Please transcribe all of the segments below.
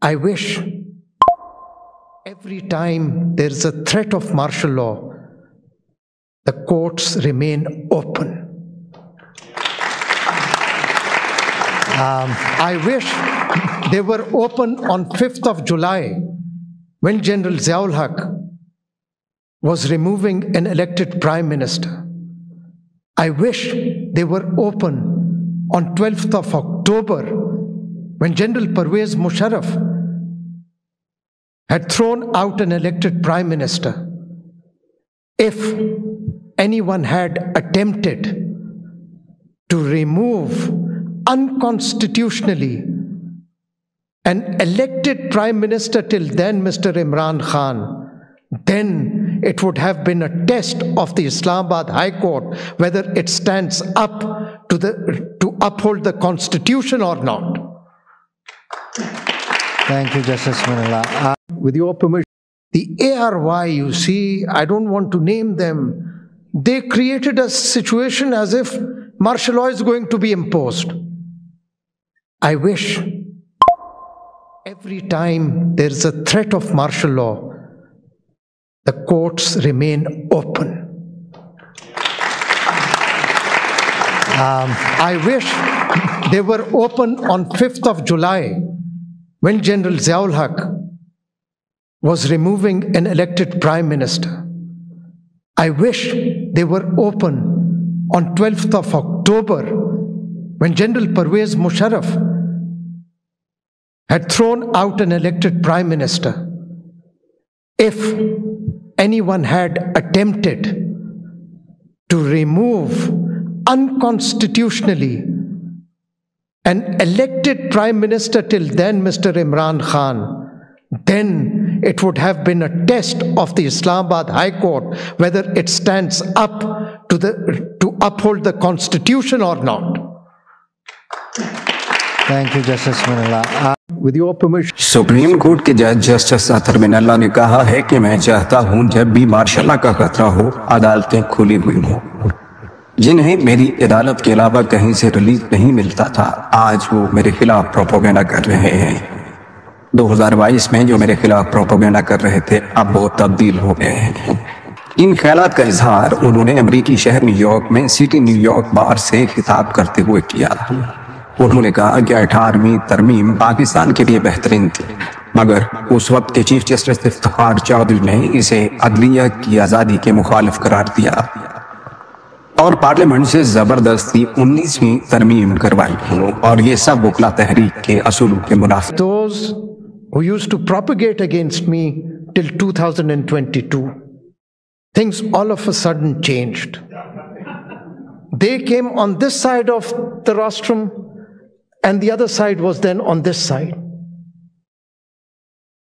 I wish every time there is a threat of martial law, the courts remain open. I wish they were open on 5th of July when General Ziaul Haq was removing an elected Prime Minister. I wish they were open on 12th of October when General Pervez Musharraf had thrown out an elected Prime Minister. If anyone had attempted to remove unconstitutionally an elected Prime Minister till then, Mr. Imran Khan, then it would have been a test of the Islamabad High Court whether it stands up to uphold the Constitution or not. Thank you, Justice Manila. With your permission, the ARY, you see, I don't want to name them, they created a situation as if martial law is going to be imposed. I wish every time there is a threat of martial law, the courts remain open. I wish they were open on 5th of July when General Ziaul Haq was removing an elected Prime Minister. I wish they were open on 12th of October when General Pervez Musharraf had thrown out an elected Prime Minister. If anyone had attempted to remove unconstitutionally an elected Prime Minister till then, Mr. Imran Khan, then it would have been a test of the Islamabad High Court whether it stands up to uphold the Constitution or not. Thank you, Justice Manila. With your permission. Supreme court के जज justice अतर मिनल्ला ने कहा है कि मैं चाहता हूं जब भी मार्शल लॉ का खतरा हो अदालतें खुली हुई हों। जिन्हें मेरी अदालत के अलावा कहीं से रिलीज नहीं मिलता था, आज वो मेरे खिलाफ प्रोपेगेंडा कर रहे हैं। 2022 में जो मेरे खिलाफ प्रोपेगेंडा कर रहे थे, अब वो तब्दील हो गए हैं। इन ख्यालात का इजहार उन्होंने अमेरिकी शहर न्यूयॉर्क में सिटी न्यूयॉर्क बार से खिताब करते हुए किया। उन्होंने कहा कि 18वीं तरमीम पाकिस्तान के लिए बेहतरीन थी, मगर उस वक्त के चीफ जस्टिस इफ्तिखार चौधरी ने इसे अदलिया की आज़ादी के मुखालिफ करार दिया और पार्लियामेंट से जबरदस्ती 19वीं तरमीम करवाई और ये सब वकला तहरीक के असूलों के मुनाफिक। Those who used to propagate against me till 2022, things all of a sudden changed. They came on this side of the rostrum, and the other side was then on this side.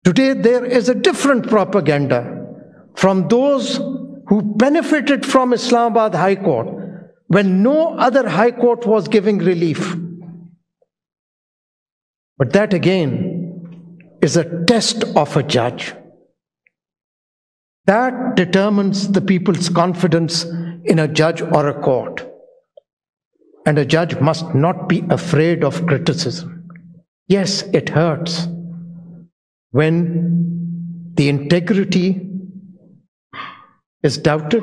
Today there is a different propaganda from those who benefited from Islamabad High Court when no other High Court was giving relief. But that again is a test of a judge. That determines the people's confidence in a judge or a court. And a judge must not be afraid of criticism. Yes, it hurts when the integrity is doubted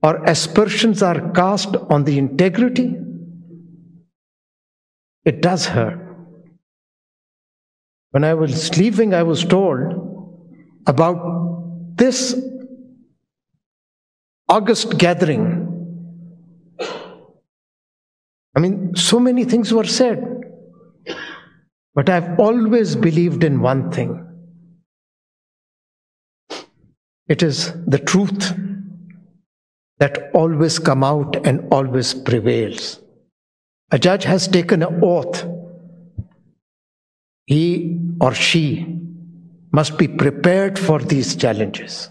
or aspersions are cast on the integrity. It does hurt. When I was leaving, I was told about this August gathering. I mean, so many things were said, but I've always believed in one thing. It is the truth that always comes out and always prevails. A judge has taken an oath. He or she must be prepared for these challenges.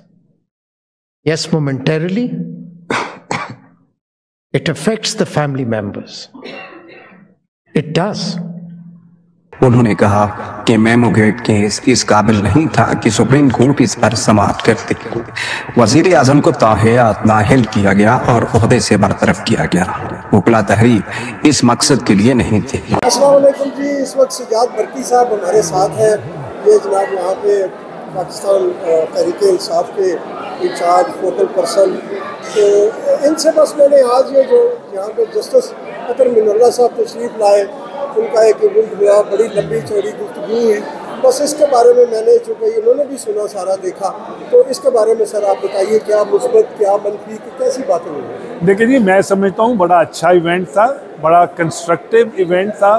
Yes, momentarily, it affects the family members. It does. उन्होंने कहा कि memogate case इस काबिल नहीं था कि supreme court इस पर समाअत करती। वजीर आजम को ताहियात नाअहल किया गया और ओहदे से बरतरफ किया गया। وکلا تحریک اس مقصد کے لیے نہیں تھے۔ السلام علیکم جی، اس وقت سجاد برقی صاحب ہمارے ساتھ ہیں۔ یہ جناب یہاں پہ پاکستان تحریک انصاف کے انچارج فوکل پرسن، تو ان سے بس میں نے آج یہ جو یہاں پہ جسٹس اطہر من اللہ صاحب تشریف لائے، ان کا ایک ایونٹ ہوا، بڑی لمبی چوڑی گفتگو ہوئی، بس اس کے بارے میں نے چونکہ انہوں نے بھی سنا سارا دیکھا، تو اس کے بارے میں سر آپ بتائیے کیا مثبت کیا منفی کیسی باتیں ہوئی؟ دیکھیں جی، میں سمجھتا ہوں بڑا اچھا ایونٹ تھا، بڑا کنسٹرکٹیو ایونٹ تھا،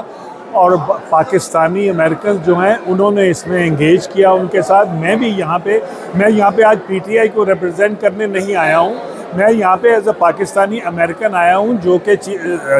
اور پاکستانی امریکنز جو ہیں انہوں نے اس میں انگیج کیا ان کے ساتھ۔ میں یہاں پہ آج پی ٹی آئی کو ریپرزینٹ کرنے نہیں آیا ہوں، میں یہاں پہ ایز اے پاکستانی امریکن آیا ہوں جو کہ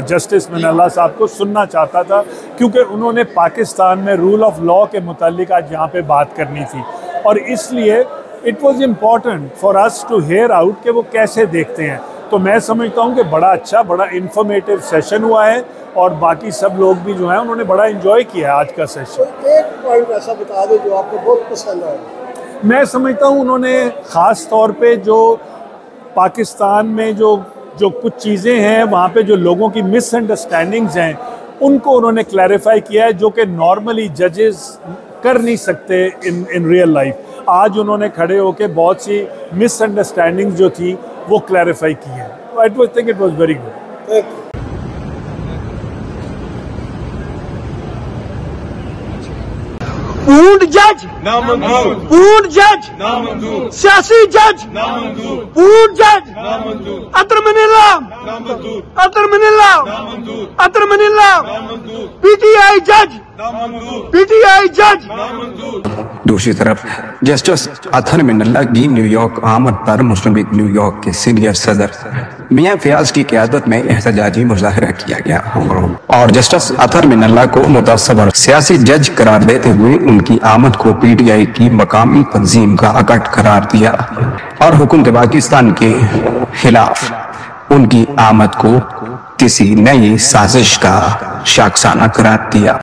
جسٹس من اللہ صاحب کو سننا چاہتا تھا، کیونکہ انہوں نے پاکستان میں رول آف لا کے متعلق آج یہاں پہ بات کرنی تھی، اور اس لیے it was important for us to hear out کہ وہ کیسے دیکھتے ہیں۔ تو میں سمجھتا ہوں کہ بڑا اچھا، بڑا انفارمیٹیو سیشن ہوا ہے، اور باقی سب لوگ بھی جو ہیں انہوں نے بڑا انجوائے کیا ہے آج کا سیشن۔ ایک پوائنٹ ایسا بتا دیں جو آپ کو بہت پسند آیا۔ میں سمجھتا ہوں انہوں نے خاص طور پہ جو پاکستان میں جو کچھ چیزیں ہیں وہاں پہ جو لوگوں کی مس انڈرسٹینڈنگز ہیں ان کو انہوں نے کلیریفائی کیا ہے، جو کہ نارملی ججز کر نہیں سکتے ان ریئل لائف۔ آج انہوں نے کھڑے ہو کے بہت سی مس انڈرسٹینڈنگز جو تھی وہ کلیریفائی کی ہیں۔ I think it was very good. Thank you. Pound جج نامنظور، پونڈ جج نامنظور، سیاسی جج نامنظور، پونڈ جج نامنظور، اطہر من اللہ نامنظور، اطہر من اللہ نامنظور، اطہر من اللہ نامنظور، پی ٹی آئی جج نامنظور، پی ٹی آئی جج نامنظور۔ دوسری طرف جسٹس اطہر من اللہ کی نیو یارک آمد پر مسلم لیگ نیو یارک کے سینئر صدر میاں فیاض کی قیادت میں احتجاجی مظاہرہ کیا گیا، اور جسٹس اطہر من اللہ کو متصور سیاسی جج قرار دیتے ہوئے ان کی آمد کو پی ٹی آئی کی مقامی تنظیم کا اکٹ قرار دیا، اور حکومت پاکستان کے خلاف ان کی آمد کو کسی نئی سازش کا شاخسانہ قرار دیا۔